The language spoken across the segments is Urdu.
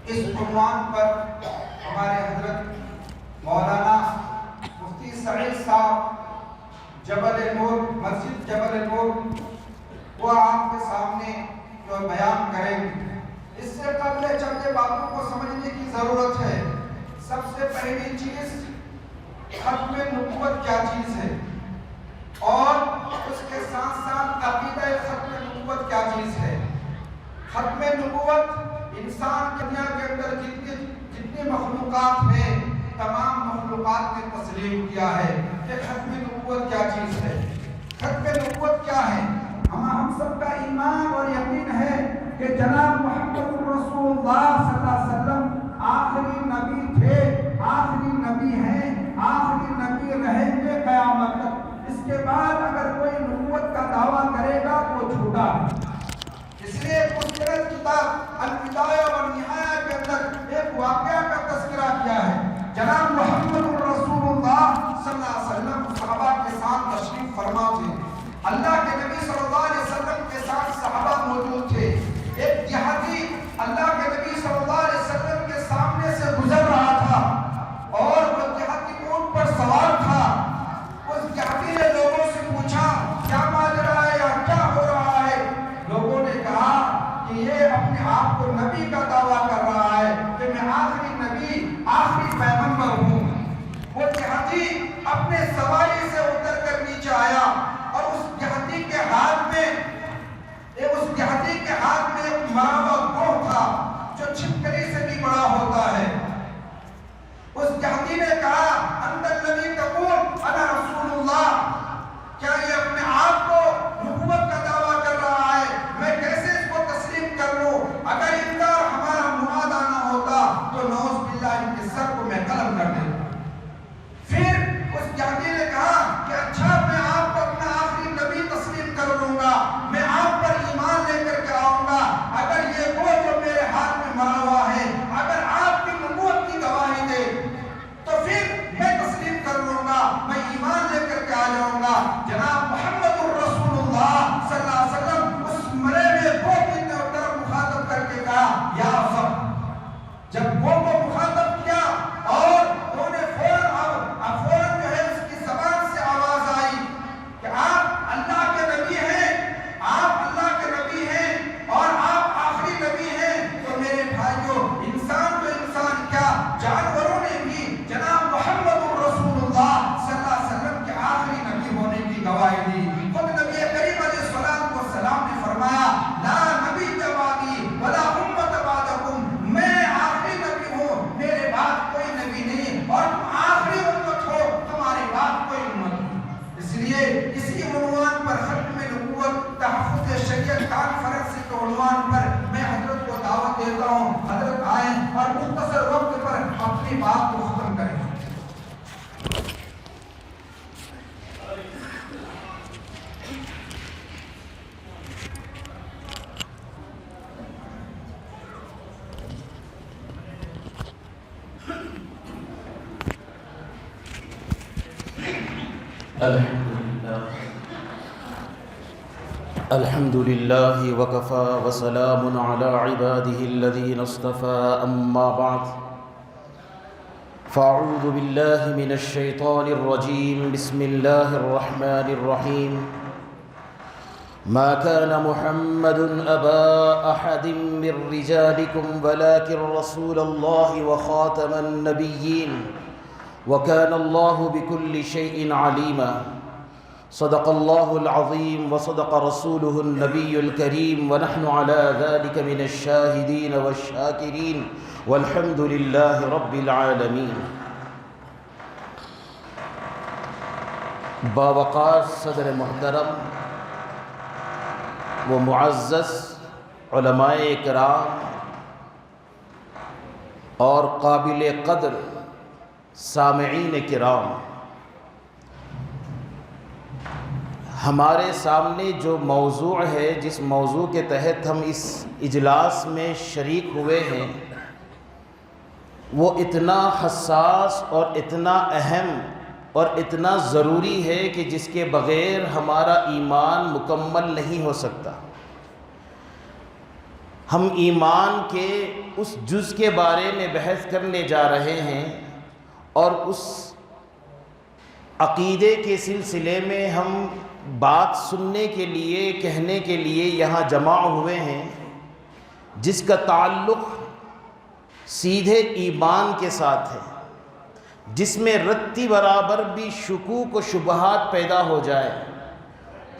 اس عنوان پر ہمارے حضرت مولانا مفتی سعید صاحب جبل نور، مسجد جبل نور، وہ آپ کے سامنے جو بیان کریں گے۔ اس سے قبل چند باتوں کو سمجھنے کی ضرورت ہے۔ سب سے پہلی چیز ختم نبوت کیا چیز ہے، اور اس کے ساتھ ساتھ عقیدہ ختم نبوت کیا چیز ہے۔ ختم نبوت انسان دنیا کے اندر جتنی مخلوقات ہیں تمام مخلوقات نے تسلیم کیا ہے کہ ختم نبوت کیا چیز ہے۔ ختم نبوت کیا ہے؟ ہم سب کا ایمان اور یقین ہے کہ جناب محمد رسول اللہ صلی اللہ علیہ وسلم آخری نبی تھے، آخری نبی ہیں، آخری نبی رہیں گے قیامت تک۔ اس کے بعد اگر کوئی نبوت کا دعویٰ کرے گا تو جھوٹا ہے۔ اس لیے خوبصورت کتاب البدایہ والنہایہ کے اندر ایک واقعہ کا تذکرہ کیا ہے۔ جناب محمد رسول اللہ صلی اللہ علیہ وسلم صحابہ کے ساتھ تشریف فرما تھے۔ اللہ کے نبی صلی اللہ علیہ وسلم کے ساتھ صحابہ موجود تھے۔ ایک دیہاتی اللہ کے نبی صلی اللہ علیہ وسلم کے سامنے سے گزر رہا تھا، اور وہ دیہاتی اونٹ پر سوار تھا۔ اس دیہاتی نے لوگوں سے پوچھا کیا ماجرا ہے یا کیا ہو رہا ہے؟ لوگوں نے کہا کہ یہ اپنے آپ کو نبی کا دعویٰ کر رہا ہے کہ میں آخری نبی، آخری پیغمبر ہوں۔ وہ دیہاتی اپنے سواری سے اتر کر نیچے آیا، اور اس دیہاتی کے ہاتھ میں ایک مرا ہوا گوہ تھا جو چھپکلی سے بھی بڑا ہوتا ہے۔ اس دیہاتی نے کہا انت الذی تقول انا رسول اللہ، کیا یہ اپنے آپ کو نبوت کا دعویٰ کر رہا ہے؟ میں کیسے اس کو تسلیم کر لوں؟ اگر انکار ہمارا معاہدہ نہ ہوتا تو نعوذ باللہ ان کے سر کو میں قلم کر دیتا۔ پھر اس دیہاتی نے کہا کہ اچھا میں آپ کو اپنا آخری نبی تسلیم کر لوں گا، میں آپ پر ایمان لے کر کے آؤں گا، اگر یہ وہ جو میرے ہاتھ میں مرا ہوا ہے اگر آپ کی نبوت کی گواہی دے تو پھر میں تسلیم کر لوں گا، میں ایمان لے کر کے آ جاؤں گا۔ جناب محمد الرسول اللہ صلی اللہ علیہ وسلم اس مرے ہوئے گوہ کی طرف مخاطب کر کے کہا یا صاحب۔ جب گوہ کو مخاطب کیا اور انہوں نے فوراً جو ہے اس کی زبان سے آواز آئی کہ آپ اللہ کے نبی ہیں، آپ اللہ کے نبی ہیں اور آپ آخری نبی ہیں، تو میرے بھائیوں انسان تو انسان کیا جانوروں نے بھی جناب محمد الرسول اللہ صلی اللہ علیہ وسلم کے آخری نبی ہونے کی گواہی دی۔ خود نبی کریم علیہ السلام نے فرمایا لا نبی بعدی ولا امت بعدکم، میں آخری نبی ہوں، میرے بعد کوئی نبی نہیں، اور تم آخری امت ہو، تمہاری بعد کوئی امت نہیں۔ اس لیے اسی عنوان پر ختم نبوت تحفظ شریعت کانفرنس کے عنوان پر میں حضرت کو دعوت دیتا ہوں، حضرت آئیں اور مختصر وقت پر اپنی بات کو ختم کریں۔ الحمد لله وكفى وسلام على عباده الذين اصطفى أما بعد فأعوذ بالله من الشيطان الرجيم بسم الله الرحمن الرحيم ما كان محمد أبا أحد من رجالكم ولكن رسول الله وخاتم النبيين وكان الله بكل شيء عليما صدق الله العظيم وصدق رسوله النبي الكريم ونحن على ذلك من الشاهدين والشاكرين والحمد لله رب العالمين۔ باوقار صدر محترم و معزز علماء کرام اور قابل قدر سامعین کرام، ہمارے سامنے جو موضوع ہے، جس موضوع کے تحت ہم اس اجلاس میں شریک ہوئے ہیں، وہ اتنا حساس اور اتنا اہم اور اتنا ضروری ہے کہ جس کے بغیر ہمارا ایمان مکمل نہیں ہو سکتا۔ ہم ایمان کے اس جز کے بارے میں بحث کرنے جا رہے ہیں، اور اس عقیدے کے سلسلے میں ہم بات سننے کے لیے، کہنے کے لیے یہاں جمع ہوئے ہیں، جس کا تعلق سیدھے ایمان کے ساتھ ہے، جس میں رتی برابر بھی شکوک و شبہات پیدا ہو جائے،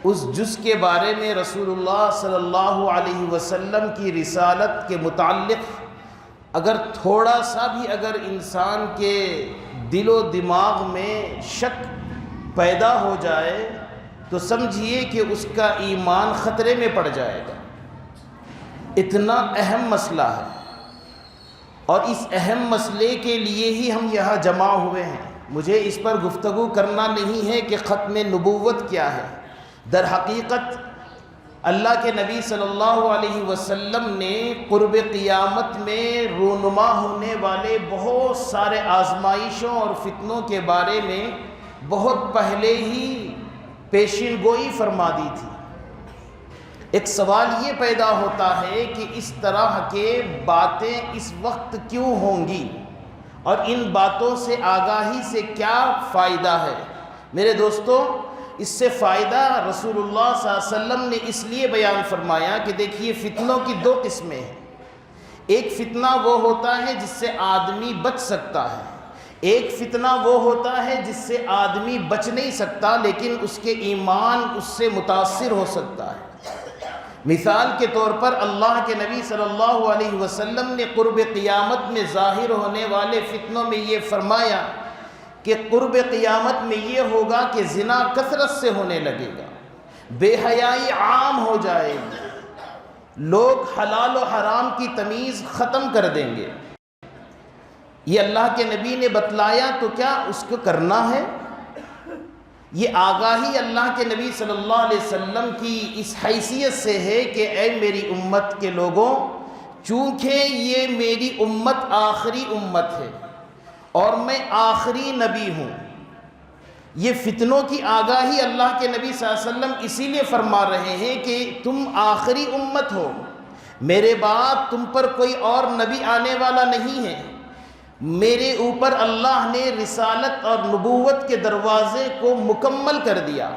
اس جز کے بارے میں رسول اللہ صلی اللہ علیہ وسلم کی رسالت کے متعلق اگر تھوڑا سا بھی اگر انسان کے دل و دماغ میں شک پیدا ہو جائے تو سمجھیے کہ اس کا ایمان خطرے میں پڑ جائے گا۔ اتنا اہم مسئلہ ہے، اور اس اہم مسئلے کے لیے ہی ہم یہاں جمع ہوئے ہیں۔ مجھے اس پر گفتگو کرنا نہیں ہے کہ ختم نبوت کیا ہے۔ در حقیقت اللہ کے نبی صلی اللہ علیہ وسلم نے قرب قیامت میں رونما ہونے والے بہت سارے آزمائشوں اور فتنوں کے بارے میں بہت پہلے ہی پیشین گوئی فرما دی تھی۔ ایک سوال یہ پیدا ہوتا ہے کہ اس طرح کے باتیں اس وقت کیوں ہوں گی، اور ان باتوں سے آگاہی سے کیا فائدہ ہے؟ میرے دوستو، اس سے فائدہ رسول اللہ صلی اللہ علیہ وسلم نے اس لیے بیان فرمایا کہ دیکھیے فتنوں کی دو قسمیں ہیں۔ ایک فتنہ وہ ہوتا ہے جس سے آدمی بچ سکتا ہے، ایک فتنہ وہ ہوتا ہے جس سے آدمی بچ نہیں سکتا لیکن اس کے ایمان اس سے متاثر ہو سکتا ہے۔ مثال کے طور پر اللہ کے نبی صلی اللہ علیہ وسلم نے قرب قیامت میں ظاہر ہونے والے فتنوں میں یہ فرمایا کہ قرب قیامت میں یہ ہوگا کہ زنا کثرت سے ہونے لگے گا، بے حیائی عام ہو جائے گی، لوگ حلال و حرام کی تمیز ختم کر دیں گے۔ یہ اللہ کے نبی نے بتلایا تو کیا اس کو کرنا ہے؟ یہ آگاہی اللہ کے نبی صلی اللہ علیہ وسلم کی اس حیثیت سے ہے کہ اے میری امت کے لوگوں، چونکہ یہ میری امت آخری امت ہے اور میں آخری نبی ہوں، یہ فتنوں کی آگاہی اللہ کے نبی صلی اللہ علیہ وسلم اسی لیے فرما رہے ہیں کہ تم آخری امت ہو، میرے بعد تم پر کوئی اور نبی آنے والا نہیں ہے۔ میرے اوپر اللہ نے رسالت اور نبوت کے دروازے کو مکمل کر دیا،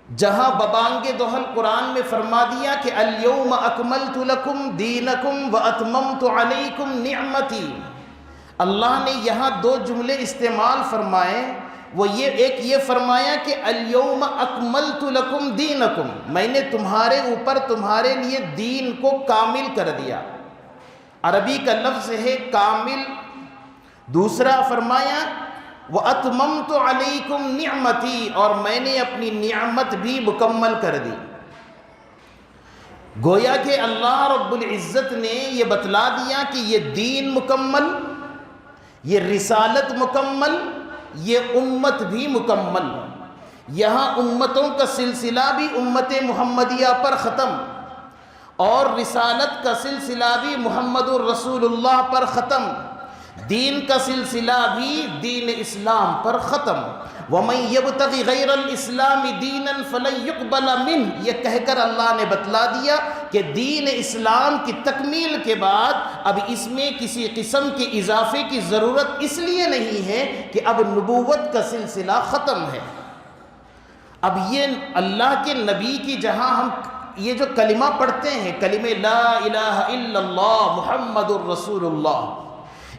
جہاں ببانگ دہل قرآن میں فرما دیا کہ الیوم اکملت لکم دینکم واتممت علیکم نعمتی۔ اللہ نے یہاں دو جملے استعمال فرمائے، وہ ایک یہ فرمایا کہ الیوم اکملت لکم دینکم، میں نے تمہارے اوپر تمہارے لیے دین کو کامل کر دیا، عربی کا لفظ ہے کامل۔ دوسرا فرمایا وَأَتْمَمْتُ عَلَيْكُمْ نِعْمَتِي، اور میں نے اپنی نعمت بھی مکمل کر دی۔ گویا کہ اللہ رب العزت نے یہ بتلا دیا کہ یہ دین مکمل، یہ رسالت مکمل، یہ امت بھی مکمل۔ یہاں امتوں کا سلسلہ بھی امت محمدیہ پر ختم، اور رسالت کا سلسلہ بھی محمد الرسول اللہ پر ختم، دین کا سلسلہ بھی دین اسلام پر ختم۔ وَمَن يَبْتَغِ غَيْرَ الْإِسْلَامِ دِينًا فَلَن يُقْبَلَ مِنْهُ، یہ کہہ کر اللہ نے بتلا دیا کہ دین اسلام کی تکمیل کے بعد اب اس میں کسی قسم کے اضافے کی ضرورت اس لیے نہیں ہے کہ اب نبوت کا سلسلہ ختم ہے۔ اب یہ اللہ کے نبی کی جہاں ہم یہ جو کلمہ پڑھتے ہیں، کلمہ لا الہ الا اللہ محمد الرسول اللہ،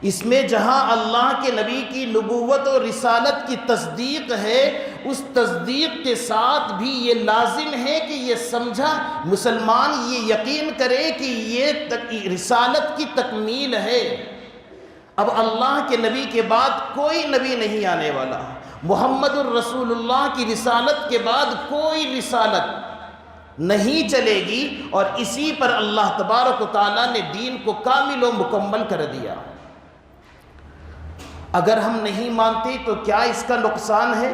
اس میں جہاں اللہ کے نبی کی نبوت اور رسالت کی تصدیق ہے، اس تصدیق کے ساتھ بھی یہ لازم ہے کہ یہ سمجھا مسلمان یہ یقین کرے کہ یہ رسالت کی تکمیل ہے۔ اب اللہ کے نبی کے بعد کوئی نبی نہیں آنے والا، محمد الرسول اللہ کی رسالت کے بعد کوئی رسالت نہیں چلے گی، اور اسی پر اللہ تبارک و تعالیٰ نے دین کو کامل و مکمل کر دیا۔ اگر ہم نہیں مانتے تو کیا اس کا نقصان ہے؟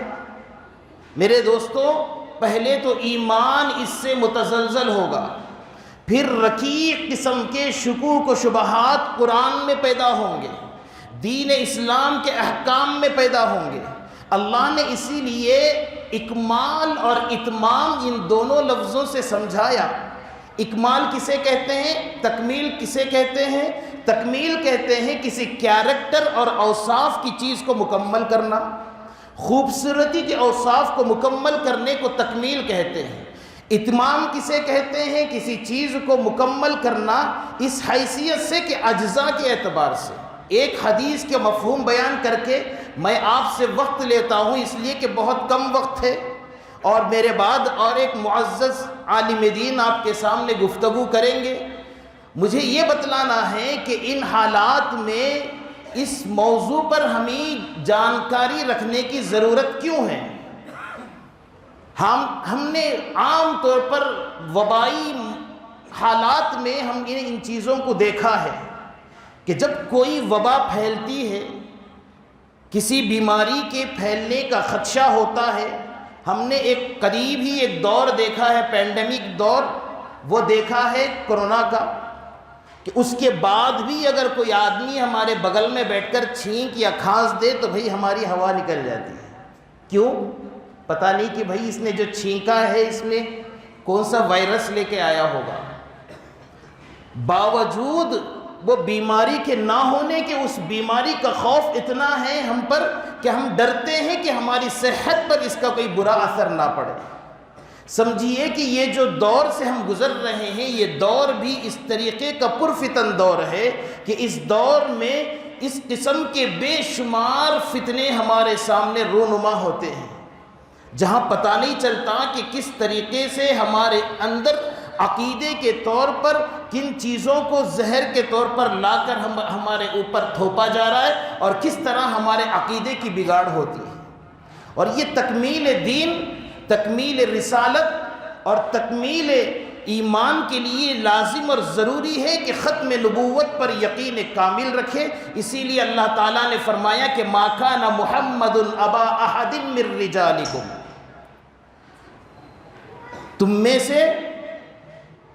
میرے دوستو، پہلے تو ایمان اس سے متزلزل ہوگا، پھر رقیق قسم کے شکوک و شبہات قرآن میں پیدا ہوں گے، دین اسلام کے احکام میں پیدا ہوں گے۔ اللہ نے اسی لیے اکمال اور اتمام ان دونوں لفظوں سے سمجھایا۔ اکمال کسے کہتے ہیں؟ تکمیل کسے کہتے ہیں؟ تکمیل کہتے ہیں کسی کیریکٹر اور اوصاف کی چیز کو مکمل کرنا، خوبصورتی کے اوصاف کو مکمل کرنے کو تکمیل کہتے ہیں۔ اتمام کسے کہتے ہیں؟ کسی چیز کو مکمل کرنا اس حیثیت سے کہ اجزاء کے اعتبار سے۔ ایک حدیث کے مفہوم بیان کر کے میں آپ سے وقت لیتا ہوں، اس لیے کہ بہت کم وقت ہے، اور میرے بعد اور ایک معزز عالم دین آپ کے سامنے گفتگو کریں گے۔ مجھے یہ بتلانا ہے کہ ان حالات میں اس موضوع پر ہمیں جانکاری رکھنے کی ضرورت کیوں ہے۔ ہم نے عام طور پر وبائی حالات میں ہم نے ان چیزوں کو دیکھا ہے کہ جب کوئی وبا پھیلتی ہے، کسی بیماری کے پھیلنے کا خدشہ ہوتا ہے، ہم نے ایک قریب ہی ایک دور دیکھا ہے، پینڈیمک دور، وہ دیکھا ہے کورونا کا، کہ اس کے بعد بھی اگر کوئی آدمی ہمارے بغل میں بیٹھ کر چھینک یا کھانس دے تو بھئی ہماری ہوا نکل جاتی ہے۔ کیوں؟ پتہ نہیں کہ بھئی اس نے جو چھینکا ہے اس میں کون سا وائرس لے کے آیا ہوگا۔ باوجود وہ بیماری کے نہ ہونے کے اس بیماری کا خوف اتنا ہے ہم پر کہ ہم ڈرتے ہیں کہ ہماری صحت پر اس کا کوئی برا اثر نہ پڑے۔ سمجھیے کہ یہ جو دور سے ہم گزر رہے ہیں، یہ دور بھی اس طریقے کا پرفتن دور ہے کہ اس دور میں اس قسم کے بے شمار فتنے ہمارے سامنے رونما ہوتے ہیں، جہاں پتہ نہیں چلتا کہ کس طریقے سے ہمارے اندر عقیدے کے طور پر کن چیزوں کو زہر کے طور پر لا کر ہمارے اوپر تھوپا جا رہا ہے اور کس طرح ہمارے عقیدے کی بگاڑ ہوتی ہے۔ اور یہ تکمیل دین، تکمیل رسالت اور تکمیل ایمان کے لیے لازم اور ضروری ہے کہ ختم نبوت پر یقین کامل رکھے۔ اسی لیے اللہ تعالیٰ نے فرمایا کہ ما کان محمد ابا احد من رجالکم، تم میں سے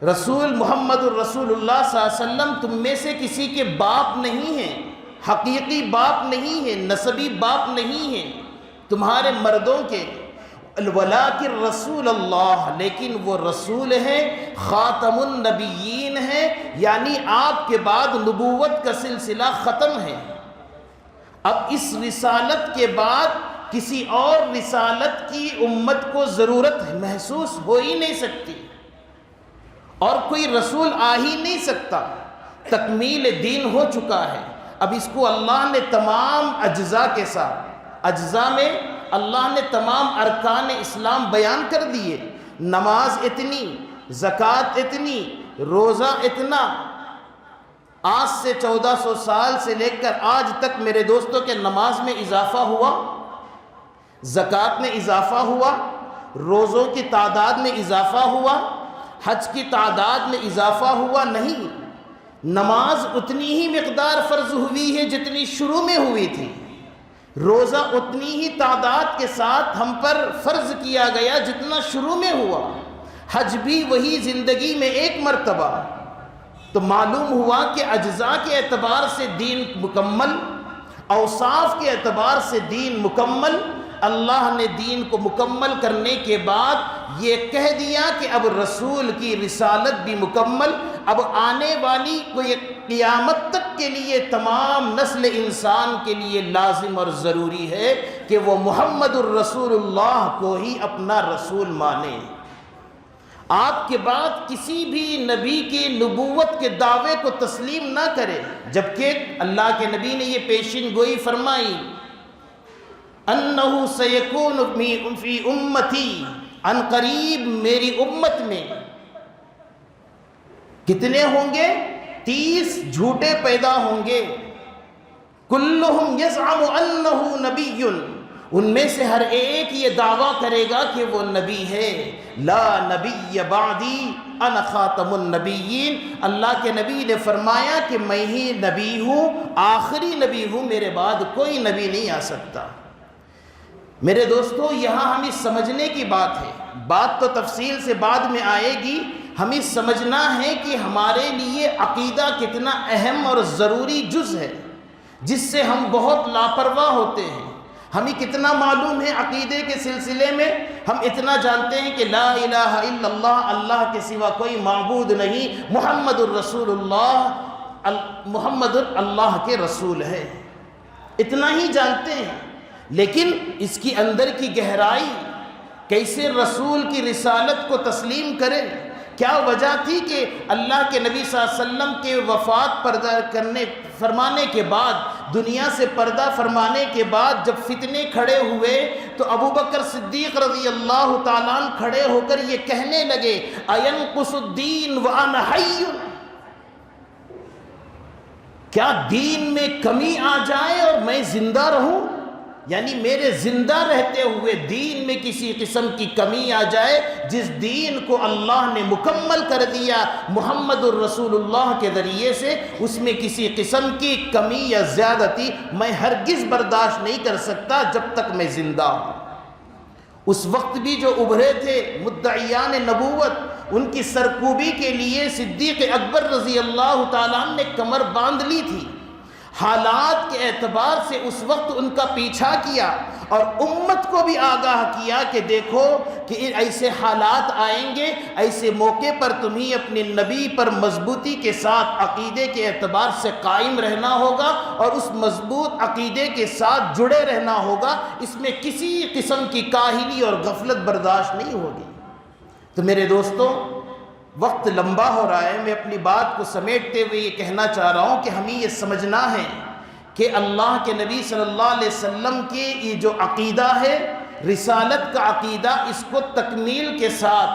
رسول محمد الرسول اللہ صلی اللہ علیہ وسلم تم میں سے کسی کے باپ نہیں ہیں، حقیقی باپ نہیں ہیں، نسبی باپ نہیں ہیں تمہارے مردوں کے، ولیکن رسول اللہ، لیکن وہ رسول ہیں، خاتم النبیین ہیں، یعنی آپ کے بعد نبوت کا سلسلہ ختم ہے۔ اب اس رسالت کے بعد کسی اور رسالت کی امت کو ضرورت محسوس ہو ہی نہیں سکتی، اور کوئی رسول آ ہی نہیں سکتا۔ تکمیل دین ہو چکا ہے۔ اب اس کو اللہ نے تمام اجزاء کے ساتھ، اجزاء میں اللہ نے تمام ارکان اسلام بیان کر دیے۔ نماز اتنی، زکوٰۃ اتنی، روزہ اتنا، آج سے 1400 سال سے لے کر آج تک میرے دوستوں کے نماز میں اضافہ ہوا، زکوٰۃ میں اضافہ ہوا، روزوں کی تعداد میں اضافہ ہوا، حج کی تعداد میں اضافہ ہوا؟ نہیں، نماز اتنی ہی مقدار فرض ہوئی ہے جتنی شروع میں ہوئی تھی، روزہ اتنی ہی تعداد کے ساتھ ہم پر فرض کیا گیا جتنا شروع میں ہوا، حج بھی وہی زندگی میں ایک مرتبہ۔ تو معلوم ہوا کہ اجزاء کے اعتبار سے دین مکمل، اوصاف کے اعتبار سے دین مکمل۔ اللہ نے دین کو مکمل کرنے کے بعد یہ کہہ دیا کہ اب رسول کی رسالت بھی مکمل، اب آنے والی کوئی قیامت تک کے لیے تمام نسل انسان کے لیے لازم اور ضروری ہے کہ وہ محمد الرسول اللہ کو ہی اپنا رسول مانے۔ آپ کے بعد کسی بھی نبی کی نبوت کے دعوے کو تسلیم نہ کرے، جبکہ اللہ کے نبی نے یہ پیشین گوئی فرمائی، انہو سیکون فی امتی، ان قریب میری امت میں کتنے ہوں گے؟ 30 جھوٹے پیدا ہوں گے، کلہم یزعم انہو نبی، ان میں سے ہر ایک یہ دعویٰ کرے گا کہ وہ نبی ہے۔ لا نبی بعدی انا خاتم النبیین، اللہ کے نبی نے فرمایا کہ میں ہی نبی ہوں، آخری نبی ہوں، میرے بعد کوئی نبی نہیں آ سکتا۔ میرے دوستو، یہاں ہمیں سمجھنے کی بات ہے، بات تو تفصیل سے بعد میں آئے گی، ہمیں سمجھنا ہے کہ ہمارے لیے عقیدہ کتنا اہم اور ضروری جز ہے، جس سے ہم بہت لاپرواہ ہوتے ہیں۔ ہمیں کتنا معلوم ہے عقیدے کے سلسلے میں؟ ہم اتنا جانتے ہیں کہ لا الہ الا اللہ، اللہ کے سوا کوئی معبود نہیں، محمد الرسول اللہ، محمد اللہ کے رسول ہے، اتنا ہی جانتے ہیں۔ لیکن اس کی اندر کی گہرائی، کیسے رسول کی رسالت کو تسلیم کریں؟ کیا وجہ تھی کہ اللہ کے نبی صلی اللہ علیہ وسلم کے وفات فرمانے کے بعد، دنیا سے پردہ فرمانے کے بعد جب فتنے کھڑے ہوئے تو ابو بکر صدیق رضی اللہ تعالیٰ عنہ کھڑے ہو کر یہ کہنے لگے اَيَنْقُصُ الدِّينُ وَأَنَا حَيٌّ، کیا دین میں کمی آ جائے اور میں زندہ رہوں؟ یعنی میرے زندہ رہتے ہوئے دین میں کسی قسم کی کمی آ جائے، جس دین کو اللہ نے مکمل کر دیا محمد الرسول اللہ کے ذریعے سے، اس میں کسی قسم کی کمی یا زیادتی میں ہرگز برداشت نہیں کر سکتا جب تک میں زندہ ہوں۔ اس وقت بھی جو ابھرے تھے مدعیان نبوت، ان کی سرکوبی کے لیے صدیق اکبر رضی اللہ تعالیٰ عنہ نے کمر باندھ لی تھی۔ حالات کے اعتبار سے اس وقت ان کا پیچھا کیا اور امت کو بھی آگاہ کیا کہ دیکھو کہ ایسے حالات آئیں گے، ایسے موقع پر تمہیں اپنے نبی پر مضبوطی کے ساتھ عقیدے کے اعتبار سے قائم رہنا ہوگا اور اس مضبوط عقیدے کے ساتھ جڑے رہنا ہوگا، اس میں کسی قسم کی کاہلی اور غفلت برداشت نہیں ہوگی۔ تو میرے دوستوں، وقت لمبا ہو رہا ہے، میں اپنی بات کو سمیٹتے ہوئے یہ کہنا چاہ رہا ہوں کہ ہمیں یہ سمجھنا ہے کہ اللہ کے نبی صلی اللہ علیہ وسلم کے یہ جو عقیدہ ہے، رسالت کا عقیدہ، اس کو تکمیل کے ساتھ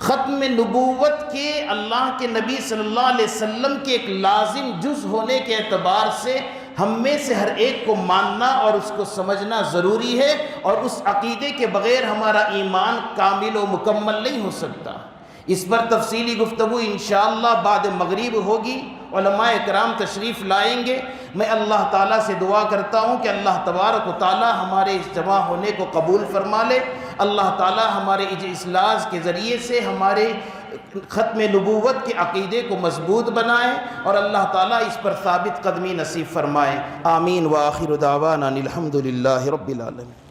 ختم نبوت کے اللہ کے نبی صلی اللہ علیہ وسلم کے ایک لازم جز ہونے کے اعتبار سے ہم میں سے ہر ایک کو ماننا اور اس کو سمجھنا ضروری ہے، اور اس عقیدے کے بغیر ہمارا ایمان کامل و مکمل نہیں ہو سکتا۔ اس پر تفصیلی گفتگو انشاءاللہ بعد مغرب ہوگی، علماء اکرام تشریف لائیں گے۔ میں اللہ تعالیٰ سے دعا کرتا ہوں کہ اللہ تبارک و تعالیٰ ہمارے اس جمع ہونے کو قبول فرما لے، اللہ تعالیٰ ہمارے اجلاس کے ذریعے سے ہمارے ختم نبوت کے عقیدے کو مضبوط بنائے اور اللہ تعالیٰ اس پر ثابت قدمی نصیب فرمائے۔ آمین وآخر دعوانا الحمدللہ رب العالمین۔